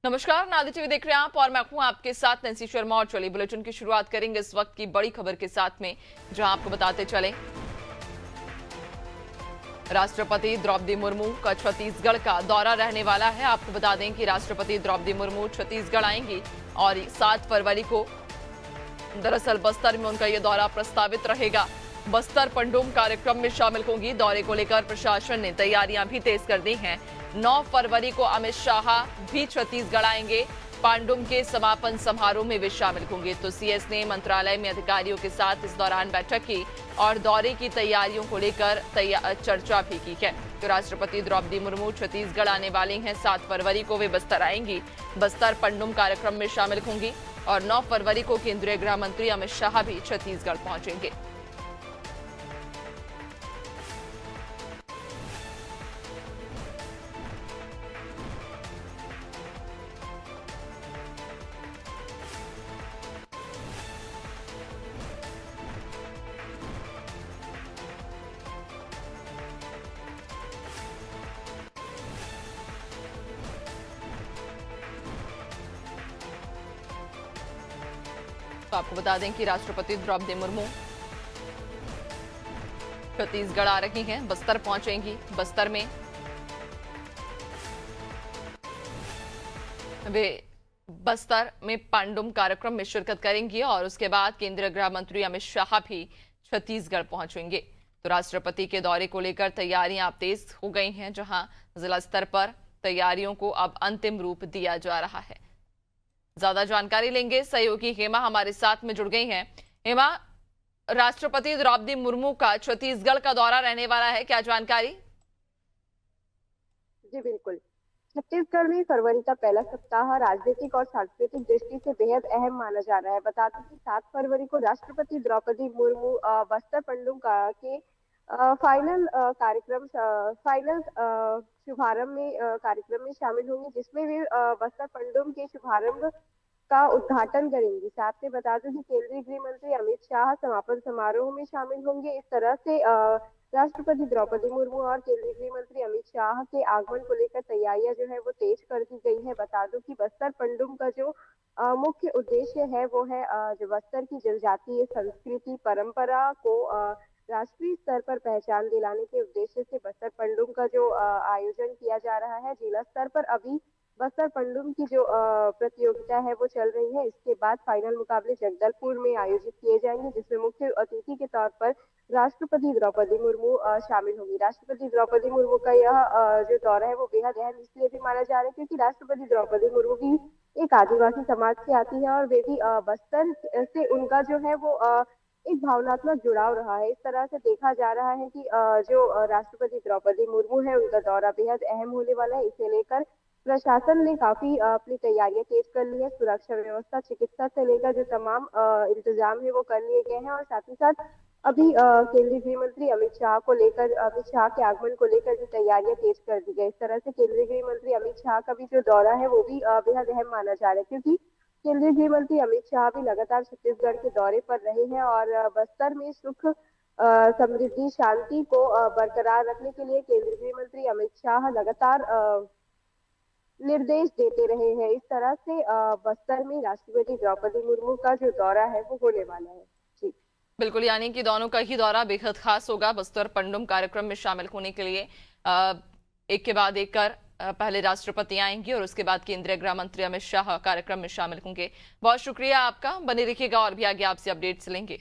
नमस्कार, नादी टीवी देख रहे हैं आप और मैं हूं आपके साथ नैन्सी शर्मा। और चलिए बुलेटिन की शुरुआत करेंगे इस वक्त की बड़ी खबर के साथ में, जहां आपको बताते चलें राष्ट्रपति द्रौपदी मुर्मू का छत्तीसगढ़ का दौरा रहने वाला है। आपको बता दें कि राष्ट्रपति द्रौपदी मुर्मू छत्तीसगढ़ आएंगी और 7 फरवरी को दरअसल बस्तर में उनका यह दौरा प्रस्तावित रहेगा। बस्तर पंडुम कार्यक्रम में शामिल होंगी। दौरे को लेकर प्रशासन ने तैयारियां भी तेज कर दी हैं। 9 फरवरी को अमित शाह भी छत्तीसगढ़ आएंगे। पांडुम के समापन समारोह में वे शामिल होंगे। तो सीएस ने मंत्रालय में अधिकारियों के साथ इस दौरान बैठक की और दौरे की तैयारियों को लेकर चर्चा भी की है। तो राष्ट्रपति द्रौपदी मुर्मू छत्तीसगढ़ आने वाली हैं। 7 फरवरी को वे बस्तर आएंगी। बस्तर पंडुम कार्यक्रम में शामिल होंगी और 9 फरवरी को केंद्रीय गृह मंत्री अमित शाह भी छत्तीसगढ़ पहुंचेंगे। तो आपको बता दें कि राष्ट्रपति द्रौपदी मुर्मू छत्तीसगढ़ आ रही हैं, बस्तर पहुंचेंगी। बस्तर में वे बस्तर में पांडुम कार्यक्रम में शिरकत करेंगी और उसके बाद केंद्रीय गृह मंत्री अमित शाह भी छत्तीसगढ़ पहुंचेंगे। तो राष्ट्रपति के दौरे को लेकर तैयारियां अब तेज हो गई हैं, जहां जिला स्तर पर तैयारियों को अब अंतिम रूप दिया जा रहा है। ज्यादा जानकारी लेंगे, सहयोगी हेमा हमारे साथ में जुड़ गई हैं। हेमा, राष्ट्रपति द्रौपदी मुर्मू का छत्तीसगढ़ का दौरा रहने वाला है, क्या जानकारी? जी बिल्कुल। छत्तीसगढ़ में फरवरी का पहला सप्ताह राजनीतिक और सांस्कृतिक दृष्टि से बेहद अहम माना जा रहा है। बता दें कि 7 फरवरी को राष्ट्रपति द्रौपदी मुर्मू बस्तर पंडुम का के फाइनल शुभारंभ में कार्यक्रम में शामिल होंगे, जिसमें वे बस्तर पंडुम के शुभारंभ का उद्घाटन करेंगी। साथ में बता दें कि केंद्रीय गृह मंत्री अमित शाह समापन समारोह में शामिल होंगे। इस तरह से राष्ट्रपति द्रौपदी मुर्मू और केंद्रीय गृह मंत्री अमित शाह के आगमन को लेकर तैयारियां जो है वो तेज कर दी गई है। बता दूं कि बस्तर पंडुम का जो मुख्य उद्देश्य है वो है जो बस्तर की जनजातीय संस्कृति परंपरा को राष्ट्रीय स्तर पर पहचान दिलाने के उद्देश्य से बस्तर पंडुम का जो आयोजन किया जा रहा है। जिला स्तर पर अभी बस्तर पंडुम की जो प्रतियोगिता है वो चल रही है। इसके बाद फाइनल मुकाबले जगदलपुर में आयोजित किए जाएंगे, जिसमें मुख्य अतिथि के तौर पर राष्ट्रपति द्रौपदी मुर्मू शामिल होंगी। राष्ट्रपति द्रौपदी मुर्मू का यह जो दौरा है वो बेहद अहम इसलिए भी माना जा रहा है क्योंकि राष्ट्रपति द्रौपदी मुर्मू भी एक आदिवासी समाज से आती है और वे भी बस्तर से उनका जो है वो एक भावनात्मक जुड़ाव रहा है। इस तरह से देखा जा रहा है कि जो राष्ट्रपति द्रौपदी मुर्मू है उनका दौरा बेहद अहम होने वाला है। इसे लेकर प्रशासन ने काफी अपनी तैयारियां तेज कर ली है। सुरक्षा व्यवस्था, चिकित्सा से लेकर जो तमाम इंतजाम है वो कर लिए गए हैं और साथ ही साथ अभी केंद्रीय गृह मंत्री अमित शाह के आगमन को लेकर जो तैयारियां तेज कर दी गई। इस तरह से केंद्रीय गृह मंत्री अमित शाह का भी जो दौरा है वो भी बेहद अहम माना जा रहा है, क्योंकि केंद्रीय गृह मंत्री अमित शाह भी लगातार छत्तीसगढ़ के दौरे पर रहे हैं और बस्तर में सुख समृद्धि शांति को बरकरार रखने के लिए केंद्रीय गृह मंत्री अमित शाह लगातार निर्देश देते रहे हैं। इस तरह से बस्तर में राष्ट्रपति द्रौपदी मुर्मू का जो दौरा है वो होने वाला है। जी बिल्कुल, यानी कि दोनों का ही दौरा बेहद खास होगा। बस्तर पंडुम कार्यक्रम में शामिल होने के लिए एक के बाद एक कर पहले राष्ट्रपति आएंगे और उसके बाद केंद्रीय गृह मंत्री अमित शाह कार्यक्रम में शामिल होंगे। बहुत शुक्रिया आपका, बने रखिएगा और भी आगे आपसे अपडेट्स लेंगे।